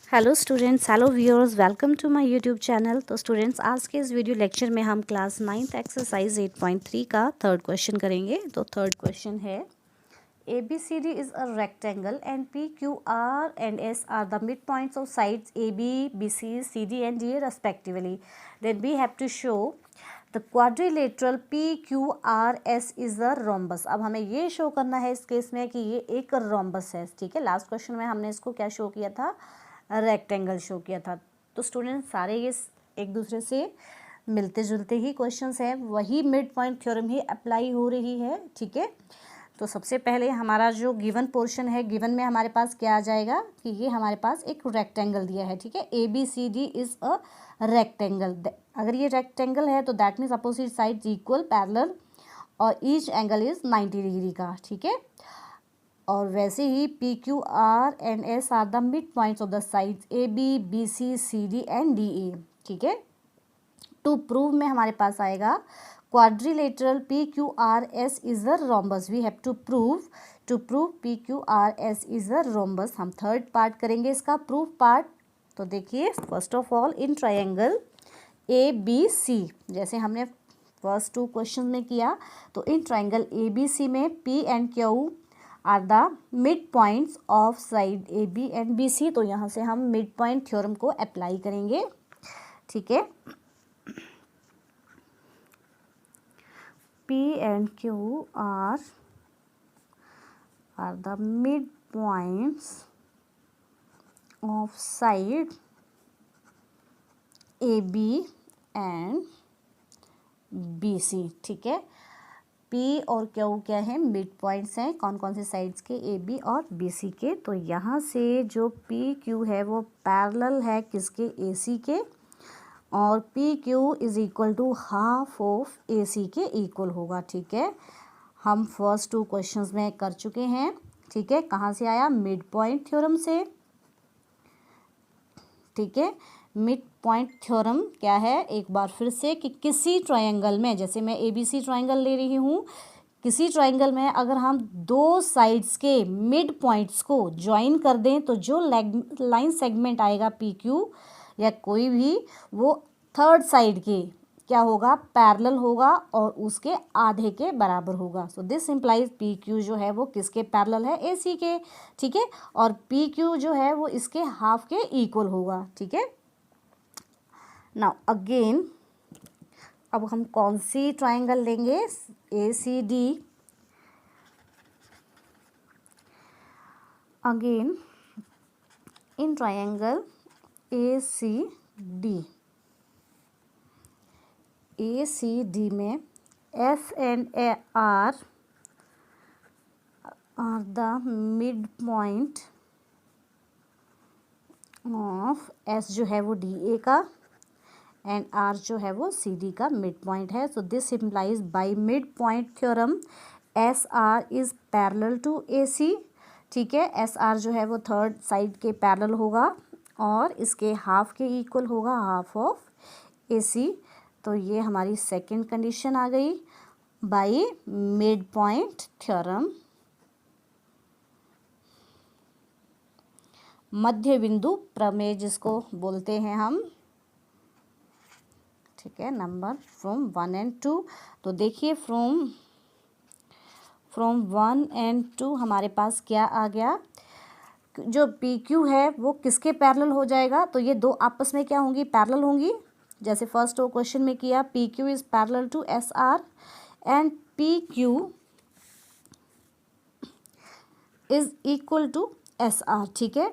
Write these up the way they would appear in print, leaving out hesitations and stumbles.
Hello students, hello viewers, welcome to my YouTube channel. तो students, आज के इस वीडियो लेक्चर में हम क्लास 9th एक्सरसाइज 8.3 का थर्ड क्वेश्चन करेंगे। तो थर्ड क्वेश्चन है ABCD is a rectangle and PQR and S are the midpoints of sides AB, BC, CD and DA respectively. Then we have to show the quadrilateral PQRS is a rhombus. अब हमें ये show करना है इस case में कि ये एक रोम्बस है। ठीक है, लास्ट क्वेश्चन में हमने इसको क्या शो किया था, रेक्टेंगल शो किया था। तो स्टूडेंट सारे ये एक दूसरे से मिलते जुलते ही क्वेश्चंस हैं, वही मिड पॉइंट थ्योरम ही अप्लाई हो रही है। ठीक है, तो सबसे पहले हमारा जो गिवन पोर्शन है, गिवन में हमारे पास क्या आ जाएगा कि ये हमारे पास एक रेक्टेंगल दिया है। ठीक है, ABCD इज अ रेक्टेंगल। अगर ये रेक्टेंगल है तो that means opposite sides equal, parallel और ईच एंगल इज 90 डिग्री का। ठीक है, और वैसे ही PQR and S are the mid points of the sides AB, BC, CD and DA। ठीक है, टू प्रूव में हमारे पास आएगा quadrilateral PQRS is a rhombus. We have to prove PQRS is a rhombus. हम थर्ड पार्ट करेंगे इसका proof part. तो देखिए, first of all in triangle ABC, जैसे हमने फर्स्ट टू क्वेश्चन में किया, तो इन ट्रायंगल ABC में P and Q are the mid points of side AB and BC। तो यहाँ से हम मिड पॉइंट थ्योरम को अप्लाई करेंगे। ठीक है, P and Q are the mid points of side AB and BC। ठीक है, P और Q क्या है, मिड पॉइंट्स हैं। कौन कौन से साइड्स के, AB और BC के। तो यहाँ से जो PQ है वो पैरेलल है किसके, AC के, और PQ is equal to half of AC के इक्वल होगा। ठीक है, हम फर्स्ट टू क्वेश्चंस में कर चुके हैं। ठीक है, कहाँ से आया, मिड पॉइंट थ्योरम से। ठीक है, मिड पॉइंट थ्योरम क्या है, एक बार फिर से, कि किसी ट्रायंगल में, जैसे मैं ABC ट्रायंगल ले रही हूँ, किसी ट्रायंगल में अगर हम दो साइड्स के मिड पॉइंट्स को ज्वाइन कर दें तो जो लाइन सेगमेंट आएगा PQ या कोई भी, वो थर्ड साइड के क्या होगा, पैरेलल होगा और उसके आधे के बराबर होगा। सो दिस इम्प्लाइज PQ जो है वो किसके पैरेलल है, AC के। ठीक है, और PQ जो है वो इसके हाफ के इक्वल होगा। ठीक है, नाउ अगेन अब हम कौन सी ट्रायंगल लेंगे, ACD। Again in triangle ACD में S and R are the mid point of S जो है वो DA का एंड R जो है वो CD का मिड पॉइंट है। So this implies by mid point theorem SR is parallel to AC। ठीक है, SR जो है वो थर्ड साइड के पैरेलल होगा और इसके हाफ के इक्वल होगा, हाफ ऑफ AC। तो ये हमारी सेकंड कंडीशन आ गई बाय मिड पॉइंट थ्योरम। मध्य बिंदु प्रमेय जिसको बोलते हैं हम। ठीक है, नंबर फ्रॉम 1 एंड 2। तो देखिए, फ्रॉम 1 एंड 2 हमारे पास क्या आ गया, जो PQ है वो किसके पैरेलल हो जाएगा, तो ये दो आपस में क्या होंगी, पैरेलल होंगी। जैसे फर्स्ट क्वेश्चन में किया, PQ is parallel to SR and PQ is equal to SR। ठीक है,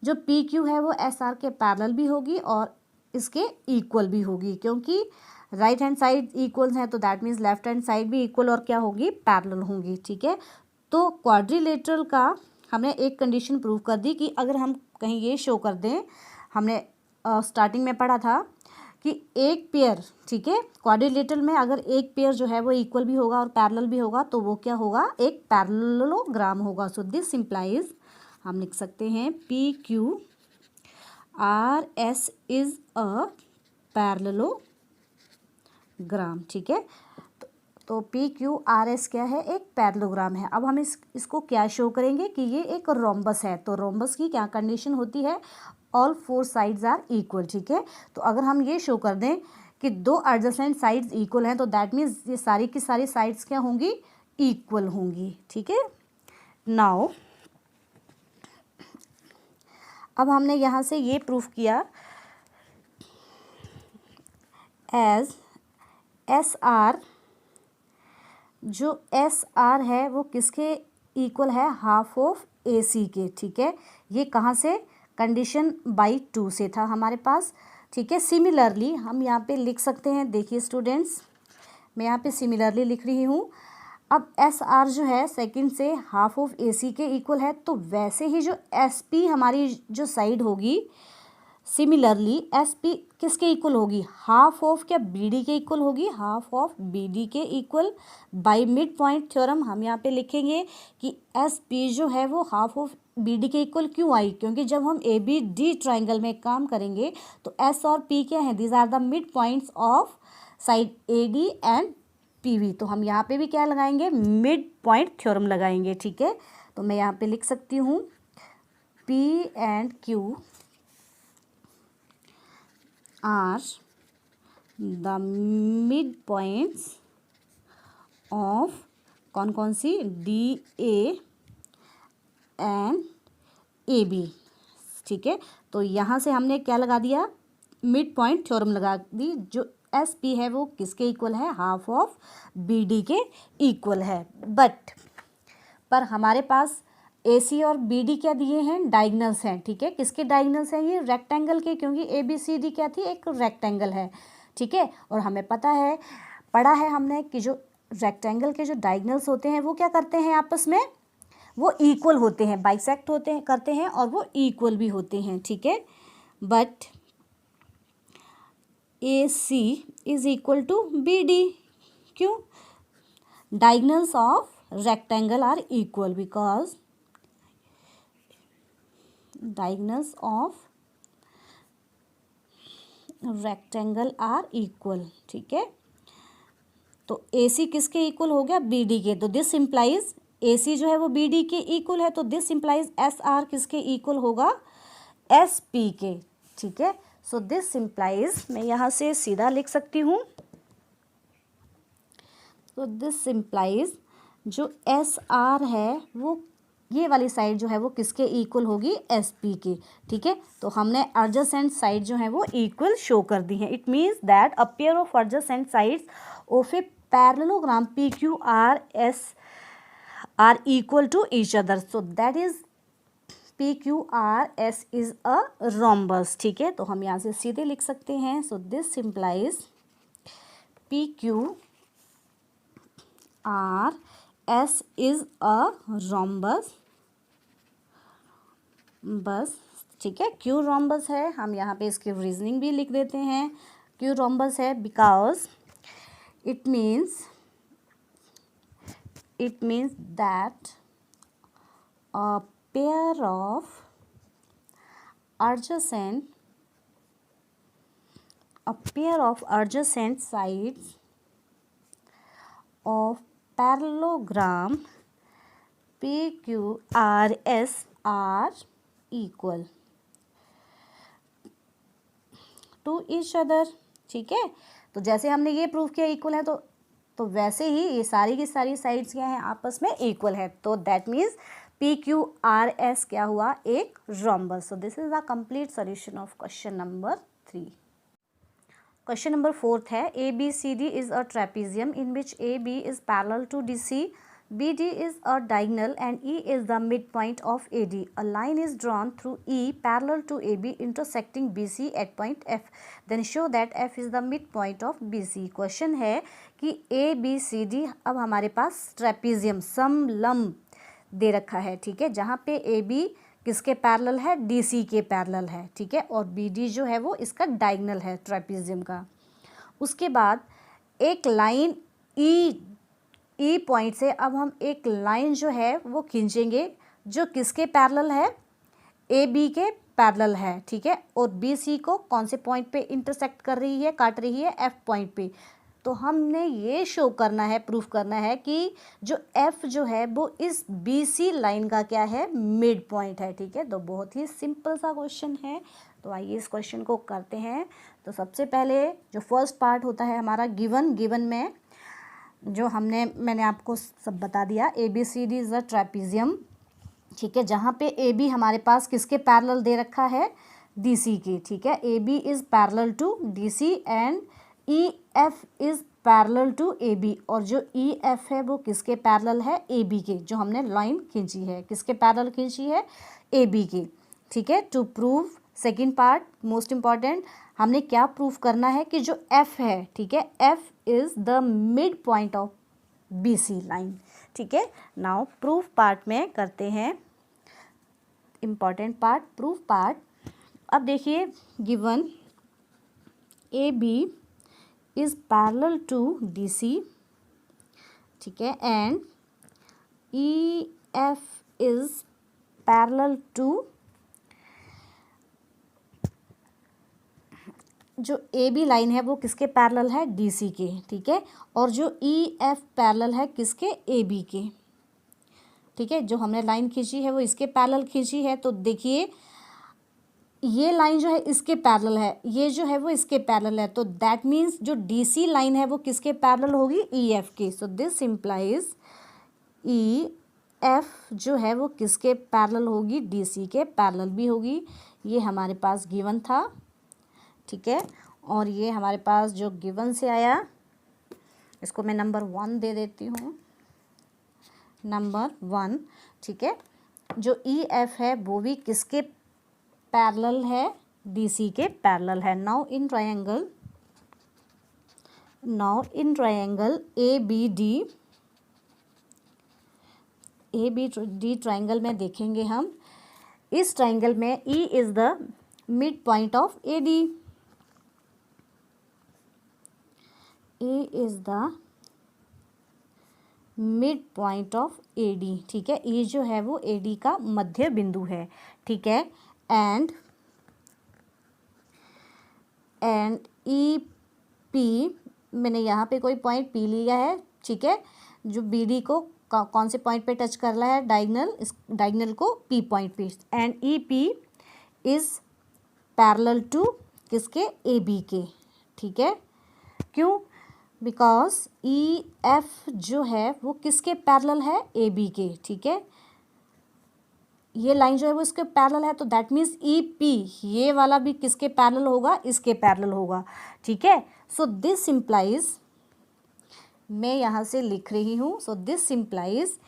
जो PQ है वो SR के पैरेलल भी होगी और इसके इक्वल भी होगी, क्योंकि राइट हैंड साइड इक्वल है तो that means left hand side भी इक्वल और क्या होगी, पैरेलल होंगी। ठीक है, तो क्वाड्रिलेटरल का हमने एक कंडीशन प्रूव कर दी कि अगर हम कहीं ये शो कर दें, हमने स्टार्टिंग में पढ़ा था कि एक पेयर, ठीक है, क्वाड्रिलेटरल में अगर एक पेयर जो है वो इक्वल भी होगा और पैरेलल भी होगा तो वो क्या होगा, एक पैरेललोग्राम होगा। सो दिस इम्प्लाइज, हम लिख सकते हैं PQRS इज अ पैरेललोग्राम। ठीक है, तो PQRS क्या है, एक पैरेललोग्राम है। अब हम इसको क्या शो करेंगे कि ये एक रोम्बस है। तो रोम्बस की क्या कंडीशन होती है, all four sides are equal, ठीक है। तो अगर हम ये शो कर दें कि दो एडजेसेंट साइड्स इक्वल हैं तो दैट मीन्स ये सारी की सारी साइड्स क्या होंगी, इक्वल होंगी, ठीक है। नाउ अब हमने यहाँ से ये प्रूफ किया एज एस आर, जो एस आर है वो किसके इक्वल है, हाफ ऑफ ए सी के, ठीक है। ये कहाँ से, कंडीशन बाई 2 से था हमारे पास, ठीक है। सिमिलरली हम यहाँ पे लिख सकते हैं, देखिए स्टूडेंट्स मैं यहाँ पे सिमिलरली लिख रही हूँ। अब एस आर जो है सेकंड से हाफ ऑफ ए सी के इक्वल है, तो वैसे ही जो एस पी हमारी जो साइड होगी, सिमिलरली एस पी किसके इक्वल होगी, हाफ ऑफ क्या बी डी के इक्वल होगी, हाफ ऑफ बी डी के equal. Bye mid point theorem हम यहाँ पे लिखेंगे कि एस पी जो है वो हाफ ऑफ बी डी के इक्वल क्यों आई, क्योंकि जब हम ए बी डी ट्राइंगल में काम करेंगे तो एस और पी क्या है, these are the mid points of side A D and P V. तो हम यहाँ पे भी क्या लगाएंगे, मिड पॉइंट थ्योरम लगाएंगे, ठीक है। तो मैं यहाँ पे लिख सकती हूँ P and Q are the mid points of कौन कौन सी, D A and A B, ठीक है। तो यहाँ से हमने क्या लगा दिया, मिड पॉइंट थ्योरम लगा दी। जो एस पी है वो किसके इक्वल है, हाफ ऑफ बी डी के इक्वल है। बट पर हमारे पास ए सी और बी डी क्या दिए हैं, डायगनल्स हैं, ठीक है। किसके डायगनल्स हैं, ये रेक्टेंगल के, क्योंकि ए बी सी डी क्या थी, एक रेक्टेंगल है, ठीक है। और हमें पता है, पढ़ा है हमने कि जो रेक्टेंगल के जो डायगनल्स होते हैं वो क्या करते हैं, आपस में वो इक्वल होते हैं, बाइसेक्ट होते हैं, करते हैं, और वो इक्वल भी होते हैं, ठीक है। But A C is equal to B D, क्यों, diagonals of rectangle are equal because diagonals of rectangle are equal, ठीक है। तो AC किसके इक्वल हो गया, BD के। तो दिस इम्प्लाइज AC जो है वो BD के इक्वल है, तो दिस इम्प्लाइज SR किसके इक्वल होगा, SP के, ठीक है। सो दिस इम्प्लाइज, मैं यहाँ से सीधा लिख सकती हूँ, तो दिस इम्प्लाइज जो एस आर है वो ये वाली साइड जो है वो किसके इक्वल होगी, एस पी के, ठीक है। तो हमने एडजेसेंट साइड जो है वो इक्वल शो कर दी है। It means that a pair of adjacent sides of a parallelogram P Q R S are equal to each other, so that is P Q R S is a rhombus, ठीक है। तो हम यहाँ से सीधे लिख सकते हैं, सो this implies P Q R S is a rhombus, बस, ठीक है। क्यों रोम्बस है, हम यहाँ पे इसकी रीजनिंग भी लिख देते हैं। क्यों रोम्बस है, because it means that a pair of adjacent sides of parallelogram PQRS are equal to each other, ठीक है। तो जैसे हमने ये प्रूव किया इक्वल है, तो वैसे ही ये सारी की सारी साइड्स क्या हैं, आपस में इक्वल है। तो दैट मीन्स PQRS क्या हुआ, एक रोम्बस। So this is the complete solution of question number 3। Question number 4 है, ABCD is a trapezium in which AB is parallel to DC, BD is a diagonal and E is the midpoint of AD. A line is drawn through E parallel to AB intersecting BC at point F. Then show that F is the midpoint of BC. Question है कि ABCD, अब हमारे पास trapezium समलंब दे रखा है, ठीक है, जहाँ पे AB किसके पैरेलल है, DC के पैरेलल है, ठीक है, और BD जो है वो इसका डायगोनल है ट्रेपेजियम का। उसके बाद एक लाइन ई पॉइंट से अब हम एक लाइन जो है वो खींचेंगे जो किसके पैरेलल है, ए बी के पैरेलल है, ठीक है, और बी सी को कौन से पॉइंट पे इंटरसेक्ट कर रही है, काट रही है, एफ पॉइंट पे। तो हमने ये शो करना है, प्रूफ करना है कि जो एफ जो है वो इस BC लाइन का क्या है, मिड पॉइंट है। ठीक है, तो बहुत ही सिंपल सा क्वेश्चन है। तो आइए इस क्वेश्चन को करते हैं। तो सबसे पहले जो फर्स्ट पार्ट होता है हमारा गिवन में जो मैंने आपको सब बता दिया, ABCD इज अ ट्रेपीजियम। ठीक है, जहाँ पे AB हमारे पास किसके पैरेलल दे रखा है, DC के। ठीक है, AB is parallel to DC and EF is parallel to AB, और जो EF है वो किसके पैरेलल है, AB के। जो हमने लाइन खींची है किसके पैरेलल खींची है, AB के। ठीक है, to prove second part most important, हमने क्या प्रूव करना है कि जो F है, ठीक है, F is the mid point of BC line. ठीक है, नाउ प्रूफ पार्ट में करते हैं इम्पॉर्टेंट पार्ट, प्रूफ पार्ट। अब देखिए given AB is parallel to DC, ठीक है, and EF is parallel to, जो AB लाइन है वो किसके पैरेलल है, DC के। ठीक है, और जो EF पैरेलल है किसके, AB के। ठीक है, जो हमने लाइन खींची है वो इसके पैरेलल खींची है। तो देखिए ये लाइन जो है इसके पैरेलल है, ये जो है वो इसके पैरेलल है, तो दैट मीन्स जो DC लाइन है वो किसके पैरेलल होगी, EF के। सो दिस इम्प्लाइज EF जो है वो किसके पैरेलल होगी, DC के पैरेलल भी होगी। ये हमारे पास गिवन था। ठीक है, और ये हमारे पास जो गिवन से आया, इसको मैं नंबर 1 दे देती हूँ, नंबर 1। ठीक है, जो EF है वो भी किसके पैरेलल है, DC के पैरेलल है। Now in triangle ABD triangle में देखेंगे हम, इस ट्रायंगल में E is the mid point of AD, E is the mid point of AD। ठीक है, E जो है वो AD का मध्य बिंदु है। ठीक है, एंड EP, मैंने यहाँ पे कोई पॉइंट P लिया है। ठीक है, जो BD को कौन से पॉइंट पे टच कर रहा है, डायगोनल, इस डायगोनल को P पॉइंट पे, and EP is parallel to किसके, AB के। ठीक है, क्यों, बिकॉज EF जो है वो किसके पैरेलल है, AB के। ठीक है, ये लाइन जो है वो इसके पैरेलल है, तो दैट मीन्स EP ये वाला भी किसके पैरेलल होगा, इसके पैरेलल होगा। ठीक है, सो दिस इम्प्लाइज, मैं यहाँ से लिख रही हूँ, सो this implies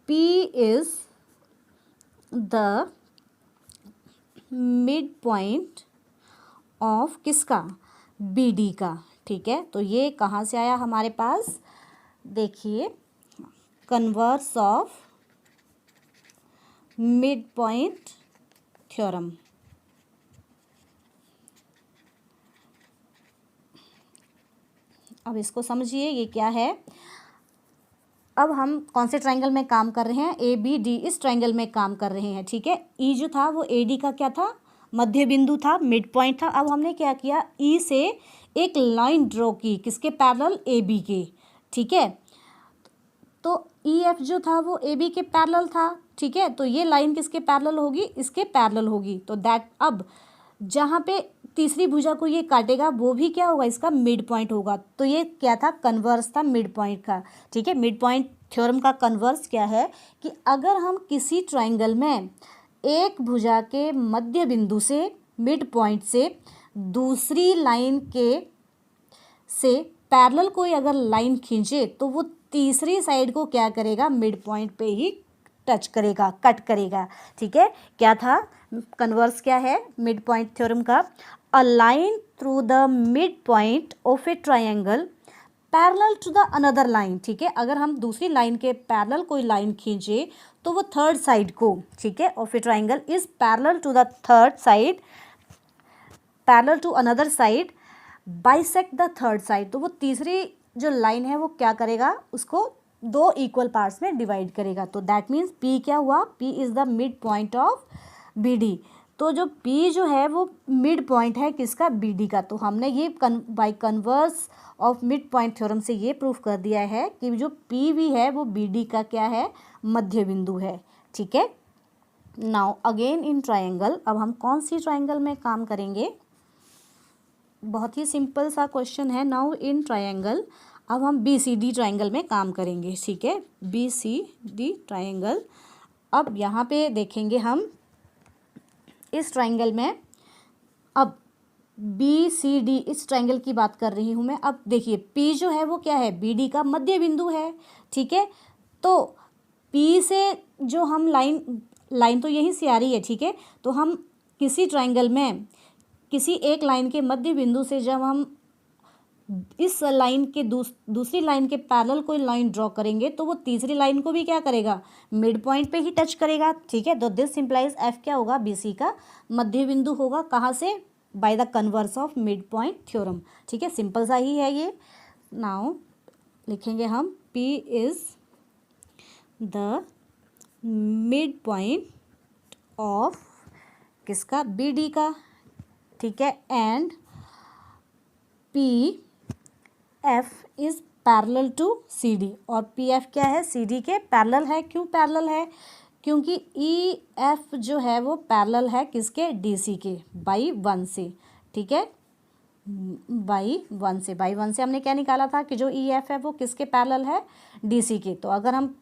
P is the mid point of किसका, BD का। ठीक है, तो ये कहाँ से आया हमारे पास, देखिए converse of mid point theorem. अब इसको समझिए ये क्या है। अब हम कौन से ट्रायंगल में काम कर रहे हैं, ABD इस ट्रायंगल में काम कर रहे हैं। ठीक है, E जो था वो AD का क्या था, मध्य बिंदु था, मिड पॉइंट था। अब हमने क्या किया, E से एक लाइन ड्रॉ की किसके पैरेलल, AB के। ठीक है, तो EF जो था वो AB के पैरेलल था। ठीक है, तो ये लाइन किसके पैरेलल होगी, इसके पैरेलल होगी। तो दैट, अब जहाँ पे तीसरी भुजा को ये काटेगा वो भी क्या होगा, इसका मिड पॉइंट होगा। तो ये क्या था, कन्वर्स था मिड पॉइंट का। ठीक है, मिड पॉइंट थ्योरम का कन्वर्स क्या है कि अगर हम किसी ट्रायंगल में एक भुजा के मध्य बिंदु से, मिड पॉइंट से दूसरी लाइन के से पैरेलल कोई अगर लाइन खींचे तो वो तीसरी साइड को क्या करेगा, मिड पॉइंट पे ही टच करेगा, कट करेगा। ठीक है, क्या था कन्वर्स, क्या है मिड पॉइंट थ्योरम का, a line through the mid point of a triangle parallel to the another line. ठीक है, अगर हम दूसरी लाइन के पैरेलल कोई लाइन खींचे तो वो थर्ड साइड को, ठीक है, of a triangle is parallel to the third side, parallel to another side, bisect the third side. तो वो तीसरी जो लाइन है वो क्या करेगा, उसको 2 इक्वल पार्ट्स में डिवाइड करेगा। तो दैट मीन्स P क्या हुआ, P is the mid point of BD। तो जो P जो है वो मिड पॉइंट है किसका, BD का। तो हमने ये by converse of mid point theorem से ये प्रूफ कर दिया है कि जो PV है वो BD का क्या है, मध्य बिंदु है। ठीक है। नाउ अगेन इन ट्रायंगल, अब हम कौन सी ट्रायंगल में काम करेंगे, बहुत ही सिंपल सा क्वेश्चन है। नाउ इन ट्रायंगल, अब हम BCD ट्रायंगल में काम करेंगे। ठीक है, BCD ट्रायंगल। अब यहाँ पे देखेंगे हम इस ट्रायंगल में, अब BCD इस ट्रायंगल की बात कर रही हूँ मैं। अब देखिए P जो है वो क्या है, BD का मध्य बिंदु है। ठीक है, तो P से जो हम लाइन तो यहीं से आ रही है। ठीक है, तो हम किसी ट्रायंगल में किसी एक लाइन के मध्य बिंदु से जब हम इस लाइन के दूसरी लाइन के पैरेलल कोई लाइन ड्रॉ करेंगे तो वो तीसरी लाइन को भी क्या करेगा, मिड पॉइंट पे ही टच करेगा। ठीक है, तो दिस सिंप्लाइज F क्या होगा, BC का मध्य बिंदु होगा। कहाँ से, by the converse of mid point theorem. ठीक है, सिंपल सा ही है ये। नाउ लिखेंगे हम P is the mid point of किसका, BD का। ठीक है, and PF is parallel to CD, और PF क्या है, CD के पैरेलल है। क्यों पैरेलल है, क्योंकि EF जो है वो पैरेलल है किसके, DC के, बाई 1 से। ठीक है, बाई 1 से हमने क्या निकाला था कि जो EF है वो किसके पैरेलल है, DC के। तो अगर हम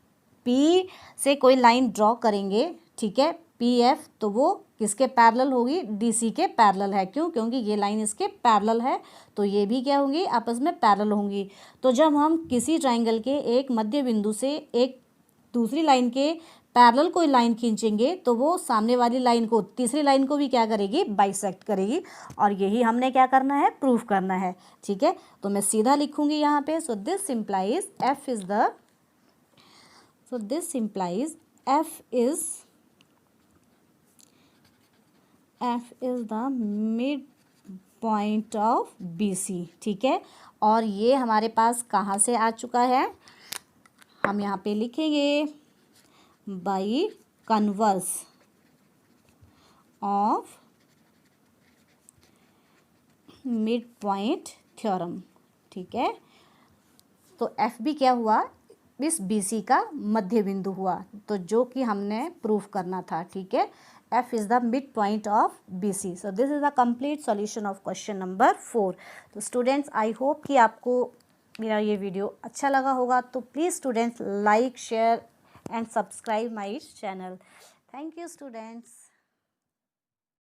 P से कोई लाइन ड्रॉ करेंगे, ठीक है, PF, तो वो किसके पैरेलल होगी, DC के पैरेलल है। क्यों, क्योंकि ये लाइन इसके पैरेलल है, तो ये भी क्या होंगी, आपस में पैरेलल होंगी। तो जब हम किसी ट्रायंगल के एक मध्य बिंदु से एक दूसरी लाइन के पैरेलल कोई लाइन खींचेंगे तो वो सामने वाली लाइन को, तीसरी लाइन को भी क्या करेगी, बाइसेक्ट करेगी। और यही हमने क्या करना है, प्रूफ करना है। ठीक है, तो मैं सीधा लिखूंगी यहाँ पे, सो this implies F is the mid point of BC। ठीक है, और ये हमारे पास कहाँ से आ चुका है, हम यहाँ पे लिखेंगे by converse of mid point theorem. ठीक है, तो F भी क्या हुआ, इस BC का मध्य बिंदु हुआ, तो जो कि हमने प्रूफ करना था। ठीक है, F is the mid point of BC। So this is the complete solution of question number 4। तो स्टूडेंट्स, आई होप कि आपको मेरा ये वीडियो अच्छा लगा होगा। तो please students, like, share and subscribe my channel. Thank you students.